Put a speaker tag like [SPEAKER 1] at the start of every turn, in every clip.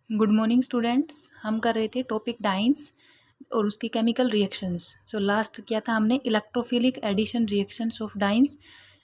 [SPEAKER 1] Good morning students. हम कर रहे थे टॉपिक डाइन्स और उसकी केमिकल रिएक्शंस। जो लास्ट किया था हमने electrophilic addition reactions of dienes,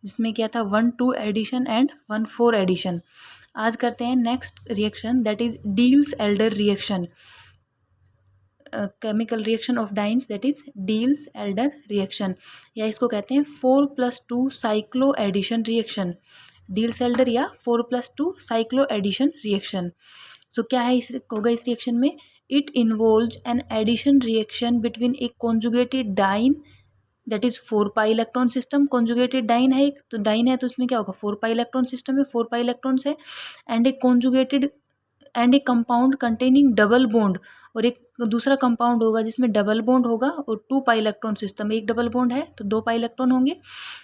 [SPEAKER 1] जिसमें किया था 1,2 एडिशन एंड 1,4 एडिशन। आज करते हैं next reaction, that is Diels Alder reaction, chemical reaction of dienes, that is Diels Alder reaction, या इसको कहते हैं 4+2 cycloaddition reaction. Diels Alder या 4+2 साइक्लो एडिशन रिएक्शन। सो क्या है होगा इस रिएक्शन में? It involves an addition reaction between a conjugated diene, that is 4 pi electron system. Conjugated diene है एक, तो डाइन है तो उसमें क्या होगा? 4 पाई इलेक्ट्रॉन सिस्टम है, 4 पाई इलेक्ट्रॉन्स है, and A conjugated and A compound containing double bond, और एक दूसरा कंपाउंड होगा जिसमें डबल बॉन्ड होगा, और 2 पाई इलेक्ट्रॉन सिस्टम, एक डबल बॉन्ड है तो 2 पाई इलेक्ट्रॉन होंगे,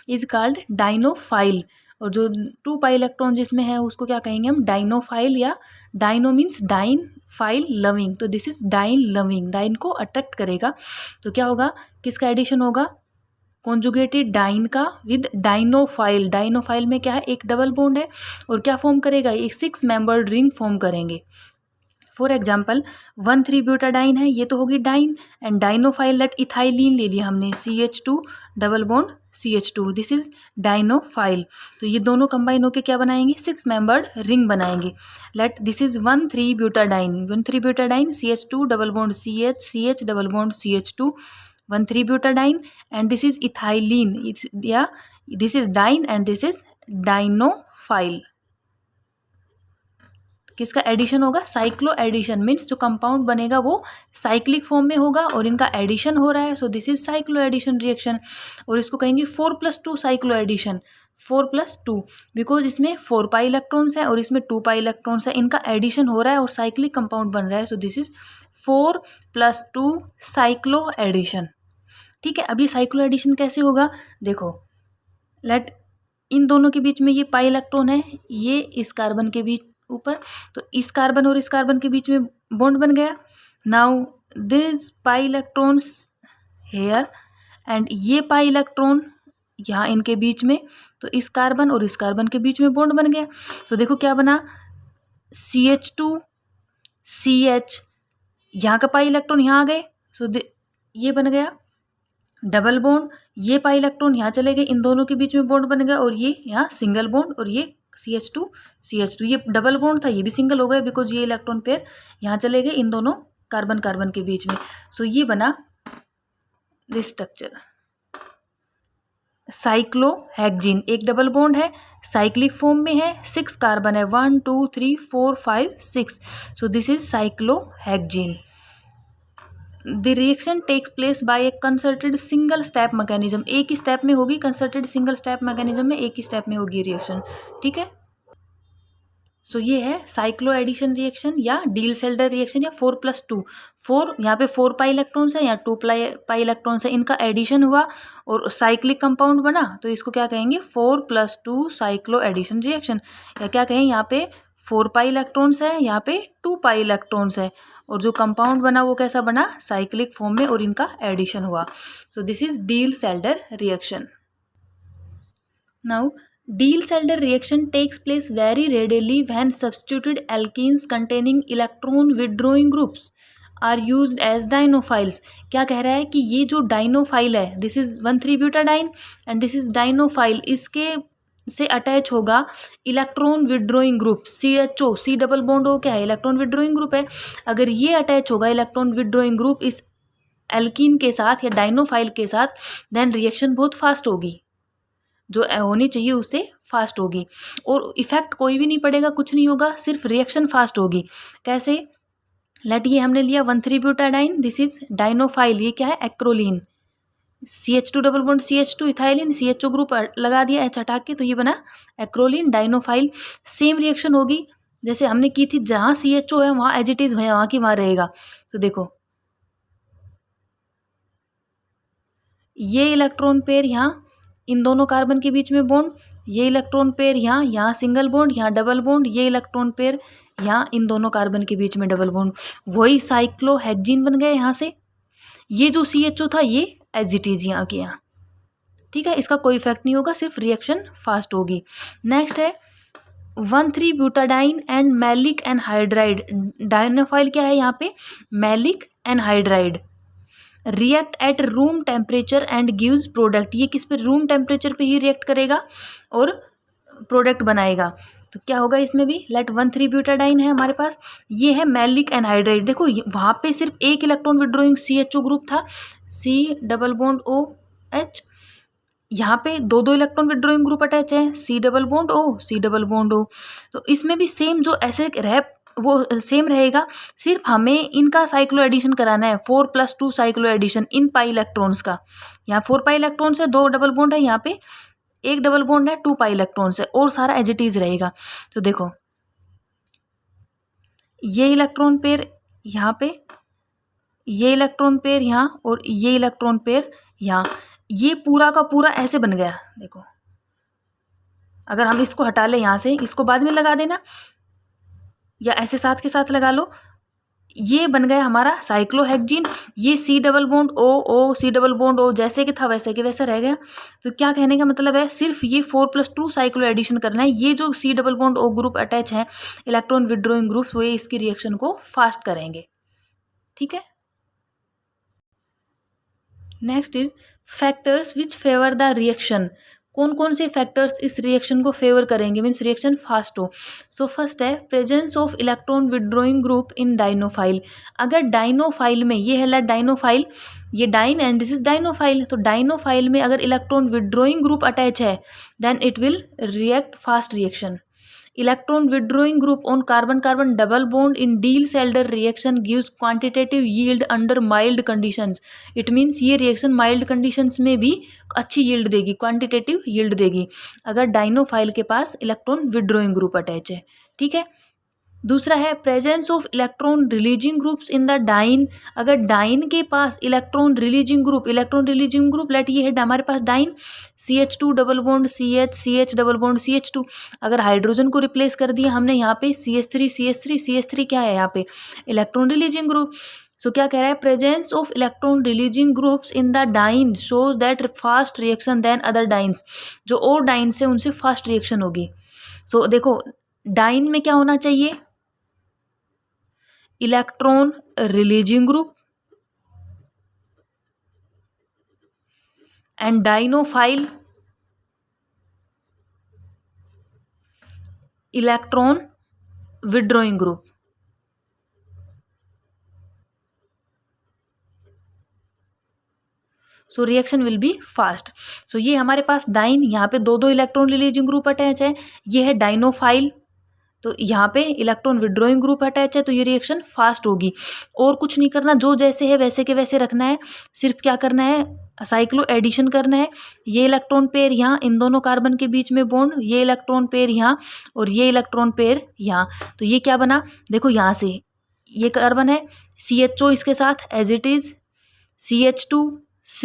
[SPEAKER 1] इज कॉल्ड डाइनोफाइल। और जो 2 पाई इलेक्ट्रॉन जिसमें है उसको क्या कहेंगे हम? डाइनोफाइल, या dieno means diene, phile loving, तो this is diene loving, diene को अट्रैक्ट करेगा। तो क्या होगा? किसका एडिशन होगा? कॉन्जुगेटेड डाइन का विद डाइनोफाइल। डाइनोफाइल में क्या है? एक डबल बॉन्ड है, और क्या फॉर्म करेगा? एक 6 मेंबर्ड रिंग फॉर्म करेंगे। फॉर एग्जाम्पल 1,3-ब्यूटाडाइन है, ये तो होगी diene, and dienophile let ethylene ले लिया हमने, CH2 double bond CH2, this is dienophile. तो ये दोनों कंबाइन होकर क्या बनाएंगे? 6 मेंबर्ड रिंग बनाएंगे। Let this is one three butadiene, one three butadiene CH2 double bond CH double bond CH2, one three butadiene, and this is ethylene, या this is diene and this is dienophile. किसका addition होगा? साइक्लो एडिशन, मीन्स जो compound बनेगा वो cyclic form में होगा और इनका एडिशन हो रहा है, so this is cycloaddition reaction. और इसको कहेंगे 4+2 साइक्लो एडिशन, 4+2, बिकॉज इसमें 4 पाई इलेक्ट्रॉन्स है और इसमें 2 पाई इलेक्ट्रॉन्स है, इनका एडिशन हो रहा है और साइक्लिक कंपाउंड बन रहा है, so this is 4+2 cycloaddition. ठीक है, अब ये साइक्लो एडिशन कैसे होगा? देखो, लेट इन दोनों के बीच में ये पाई इलेक्ट्रॉन है, ये इस कार्बन के बीच ऊपर, तो इस कार्बन और इस कार्बन के बीच में बॉन्ड बन गया। Now this pi electrons here, and ये पाई इलेक्ट्रॉन यहाँ इनके बीच में, तो इस कार्बन और इस कार्बन के बीच में बॉन्ड बन गया। तो देखो क्या बना? CH2 CH, यहाँ का पाई इलेक्ट्रॉन यहाँ आ गए, सो ये बन गया डबल बॉन्ड, ये पाई इलेक्ट्रॉन यहाँ चले गए, इन दोनों के बीच में बॉन्ड बन गया, और ये यहाँ सिंगल बॉन्ड, और ये CH2 ये डबल बॉन्ड था, ये भी सिंगल हो गया, बिकॉज ये इलेक्ट्रॉन पेयर यहाँ चले गए इन दोनों कार्बन कार्बन के बीच में। सो ये बना दिस स्ट्रक्चर, साइक्लोहेक्जीन। एक डबल बॉन्ड है, साइक्लिक फॉर्म में है, 6 कार्बन है, 1 2 3 4 5 6, so this is cyclohexene. The reaction takes place by a concerted single step mechanism, एक ही स्टेप में होगी, कंसर्टेड सिंगल स्टेप मैकेनिज्म में एक ही स्टेप में होगी रिएक्शन। ठीक है, सो ये है साइक्लो एडिशन रिएक्शन या डील्स एल्डर रिएक्शन, या 4+2, 4 यहाँ पे 4 पाई इलेक्ट्रॉन्स है, यहाँ 2 पाई इलेक्ट्रॉन्स है, इनका एडिशन हुआ और साइक्लिक कंपाउंड बना, तो इसको क्या कहेंगे? 4+2 साइक्लो एडिशन रिएक्शन। या क्या कहें, यहाँ पे 4 पाई इलेक्ट्रॉन्स है, यहाँ पे 2 पाई इलेक्ट्रॉन्स है, और जो कंपाउंड बना वो कैसा बना? साइक्लिक फॉर्म में, और इनका एडिशन हुआ, सो this is Diels Alder reaction. Now Diels-Alder reaction takes place very readily when substituted alkenes containing electron withdrawing groups are used as dinophiles। क्या कह रहा है कि ये जो डाइनोफाइल है, this is one three butadiene and this is dienophile, इसके से अटैच होगा electron withdrawing group CHO, C double bond हो, क्या है? इलेक्ट्रॉन विड्रॉइंग ग्रुप है। अगर ये अटैच होगा इलेक्ट्रॉन विड्रॉइंग ग्रुप इस एल्कीन के साथ या डाइनोफाइल के साथ, देन रिएक्शन बहुत फास्ट होगी, जो होनी चाहिए उससे फास्ट होगी, और इफेक्ट कोई भी नहीं पड़ेगा, कुछ नहीं होगा, सिर्फ रिएक्शन फास्ट होगी। कैसे? लेट ये हमने लिया 1,3-ब्यूटाडाइन, दिस इज डाइनोफाइल, ये क्या है? Acrolein, CH2 double bond CH2 ethylene, CHO group लगा दिया H हटा के, तो ये बना एक्रोलीन डाइनोफाइल। सेम रिएक्शन होगी जैसे हमने की थी, जहाँ CHO है वहाँ एज इट इज है, वहाँ की वहाँ रहेगा। तो देखो ये इलेक्ट्रॉन पेयर यहाँ इन दोनों कार्बन के बीच में बॉन्ड, ये इलेक्ट्रॉन पेयर यहाँ, यहाँ सिंगल बॉन्ड, यहाँ डबल बॉन्ड, ये इलेक्ट्रॉन पेयर यहाँ इन दोनों कार्बन के बीच में डबल बॉन्ड, वही साइक्लोहेक्जीन बन गए यहाँ से। ये जो CHO था ये एज इट इज यहाँ के यहाँ। ठीक है, इसका कोई इफेक्ट नहीं होगा, सिर्फ रिएक्शन फास्ट होगी। नेक्स्ट है 1,3 butadiene and maleic anhydride. Dienophile क्या है यहाँ पे? Maleic anhydride. React at room temperature and gives product. ये किस पे? रूम टेम्परेचर पे ही रिएक्ट करेगा और प्रोडक्ट बनाएगा। तो क्या होगा इसमें भी? लेट 1,3 ब्यूटाडाइन है हमारे पास, ये है मैलिक एनहाइड्राइड। देखो वहाँ पे सिर्फ एक इलेक्ट्रॉन विड्रॉइंग CHO ग्रुप था, C डबल बॉन्ड OH। यहाँ पे दो दो इलेक्ट्रॉन विड्रॉइंग ग्रुप अटैच है, C double bond O, C double bond O। तो इसमें भी सेम जो ऐसे वो सेम रहेगा, सिर्फ हमें इनका साइक्लो एडिशन कराना है, 4+2 cyclo addition in pi electrons का। यहाँ 4 पाई इलेक्ट्रॉन्स है, 2 डबल बॉन्ड है, यहाँ पे एक डबल बॉन्ड है, 2 पाई इलेक्ट्रॉन्स है, और सारा एज इट इज रहेगा। तो देखो ये इलेक्ट्रॉन पेयर यहाँ पे, ये इलेक्ट्रॉन पेयर यहाँ, और ये इलेक्ट्रॉन पेयर यहाँ, ये पूरा का पूरा ऐसे बन गया। देखो अगर हम इसको हटा लें यहाँ से, इसको बाद में लगा देना या ऐसे साथ के साथ लगा लो, ये बन गया हमारा साइक्लोहेक्जीन। ये C double bond O C double bond O जैसे कि था वैसे कि वैसा रह गया। तो क्या कहने का मतलब है? सिर्फ ये 4+2 साइक्लो एडिशन करना है। ये जो C double bond O group attach है इलेक्ट्रॉन विड्रॉइंग ग्रुप, वो इसकी रिएक्शन को फास्ट करेंगे। ठीक है। Next is factors which favour the reaction. कौन कौन से फैक्टर्स इस रिएक्शन को फेवर करेंगे, मीन्स रिएक्शन फास्ट हो। सो फर्स्ट है presence of electron withdrawing group in dienophile. अगर डाइनोफाइल में, ये है डाइनोफाइल, ये diene and this is dienophile, तो डाइनोफाइल में अगर इलेक्ट्रॉन विड्रॉइंग ग्रुप अटैच है then it will react fast reaction. Electron withdrawing group on carbon carbon double bond in Diels-Alder reaction gives quantitative yield under mild conditions। it means ये reaction mild conditions में भी अच्छी yield देगी, quantitative yield देगी अगर dienophile के पास electron withdrawing group attach है। ठीक है। दूसरा है presence of electron releasing groups in the diene. अगर डाइन के पास इलेक्ट्रॉन रिलीजिंग ग्रुप लेट ये है हमारे पास diene, CH2 double bond CH double bond CH2। अगर हाइड्रोजन को रिप्लेस कर दिया हमने यहाँ पे CH3 क्या है यहाँ पे? Electron releasing group. सो क्या कह रहा है? Presence of electron releasing groups in the diene shows that fast reaction then other dienes. जो और डाइन से उनसे फास्ट रिएक्शन होगी। सो देखो डाइन में क्या होना चाहिए? Electron releasing group and dienophile electron withdrawing group. So reaction will be fast. So ये हमारे पास डाइन, यहाँ पे दो दो इलेक्ट्रॉन रिलीजिंग ग्रुप अटैच है, ये है डाइनोफाइल, तो यहाँ पे इलेक्ट्रॉन विड्रॉइंग ग्रुप अटैच है, तो ये रिएक्शन फास्ट होगी। और कुछ नहीं करना, जो जैसे है वैसे के वैसे रखना है, सिर्फ क्या करना है? साइक्लो एडिशन करना है। ये इलेक्ट्रॉन पेयर यहाँ, इन दोनों कार्बन के बीच में बॉन्ड, ये इलेक्ट्रॉन पेयर यहाँ और ये इलेक्ट्रॉन पेयर यहाँ। तो ये क्या बना? देखो यहाँ से ये कार्बन है, CHO इसके साथ as it is, CH2 C,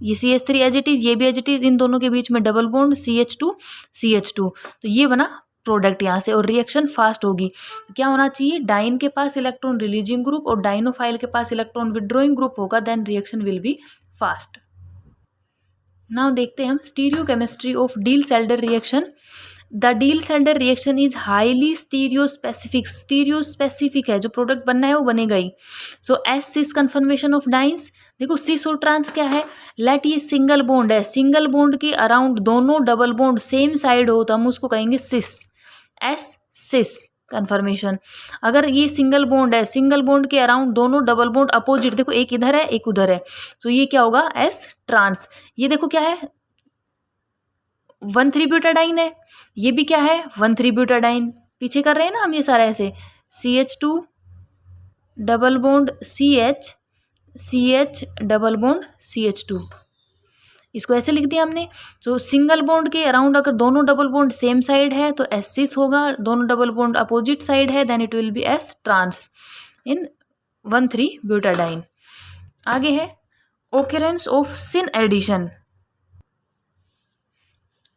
[SPEAKER 1] ये CH3 एज इट इज, ये भी एज इट इज, इन दोनों के बीच में डबल बॉन्ड CH2 CH2। तो ये बना प्रोडक्ट यहाँ से, और रिएक्शन फास्ट होगी। क्या होना चाहिए? डाइन के पास इलेक्ट्रॉन रिलीजिंग ग्रुप और डाइनोफाइल के पास इलेक्ट्रॉन विड्रॉइंग ग्रुप होगा, then reaction will be fast. Now देखते हैं हम stereochemistry of Diels-Alder reaction. The Diels-Alder reaction is highly stereospecific है, जो प्रोडक्ट बनना है वो बनेगा ही। So S cis conformation of dienes. देखो सिस और ट्रांस क्या है? लेट ये सिंगल बॉन्ड है, सिंगल बॉन्ड के अराउंड दोनों डबल बॉन्ड सेम साइड हो तो हम उसको कहेंगे सिस, एस सिस कन्फर्मेशन। अगर ये सिंगल बॉन्ड है, सिंगल बॉन्ड के अराउंड दोनों डबल बॉन्ड अपोजिट, देखो एक इधर है एक उधर है, तो ये क्या होगा? S trans. ये देखो क्या है? 1,3 ब्यूटाडाइन है, ये भी क्या है? 1,3 ब्यूटाडाइन। पीछे कर रहे हैं ना हम ये सारा ऐसे, CH2 double bond CH double bond CH2, इसको ऐसे लिख दिया हमने। तो सिंगल बॉन्ड के अराउंड अगर दोनों डबल बॉन्ड सेम साइड है तो एस सिस होगा, दोनों डबल बॉन्ड अपोजिट साइड है then it will be S trans in 1,3 butadiene. आगे है occurrence of syn addition.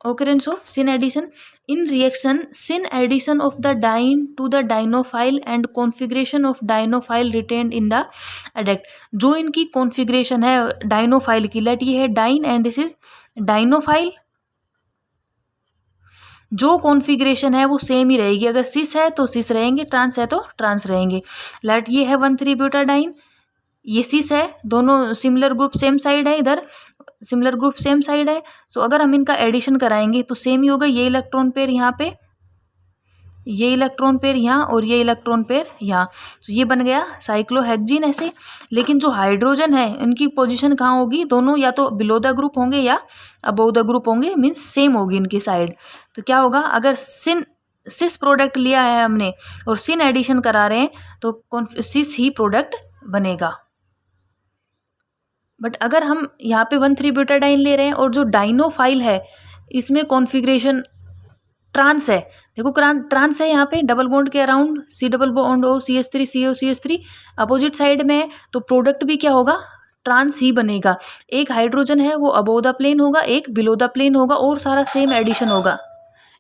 [SPEAKER 1] occurrence of syn addition in reaction, syn addition of the diene to the dienophile and configuration of dienophile retained in the adduct। जो इनकी configuration है dienophile की, late ये है dine and this is dienophile, जो configuration है वो same ही रहेगी। अगर सिस है तो सिस रहेंगे, ट्रांस है तो ट्रांस रहेंगे। लेट ये है 1,3-ब्यूटाडाइन, ये सिस है, दोनों सिमिलर ग्रुप सेम साइड है, इधर सिमिलर ग्रुप सेम साइड है। सो अगर हम इनका एडिशन कराएंगे तो सेम ही होगा। ये इलेक्ट्रॉन पेयर यहाँ पे, ये इलेक्ट्रॉन पेयर यहाँ और ये इलेक्ट्रॉन पेयर यहाँ, तो ये बन गया साइक्लोहेक्सीन ऐसे। लेकिन जो हाइड्रोजन है इनकी पोजीशन कहाँ होगी, दोनों या तो बिलो द ग्रुप होंगे या अबव द ग्रुप होंगे, मीन्स सेम होगी इनकी साइड। तो क्या होगा, अगर सिस प्रोडक्ट लिया है हमने और सिन एडिशन करा रहे हैं तो सिस ही प्रोडक्ट बनेगा। बट अगर हम यहाँ पे 1,3-ब्यूटाडाइन ले रहे हैं और जो डाइनोफाइल है इसमें कॉन्फ़िगरेशन ट्रांस है, देखो ट्रांस है यहाँ पे डबल बॉन्ड के around, C double bond O CH3 CO CH3 opposite side में है, तो प्रोडक्ट भी क्या होगा, ट्रांस ही बनेगा। एक हाइड्रोजन है वो अबोव द प्लेन होगा, एक बिलो द प्लेन होगा और सारा सेम एडिशन होगा।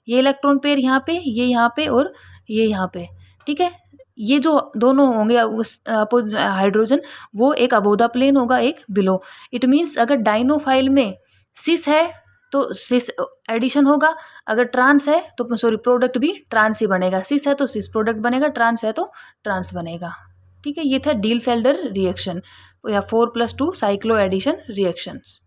[SPEAKER 1] ये इलेक्ट्रॉन पेयर यहाँ पे, ये यहाँ पे और ये यहाँ पे, ठीक है। ये जो दोनों होंगे उस हाइड्रोजन, वो एक अबोव द प्लेन होगा, एक बिलो। इट मीन्स अगर डाइनोफाइल में सिस है तो सिस एडिशन होगा, अगर ट्रांस है तो सॉरी प्रोडक्ट भी ट्रांस ही बनेगा। सिस है तो सिस प्रोडक्ट बनेगा, ट्रांस है तो ट्रांस बनेगा, ठीक है। ये था डील्स-एल्डर रिएक्शन या 4+2 साइक्लो एडिशन रिएक्शंस।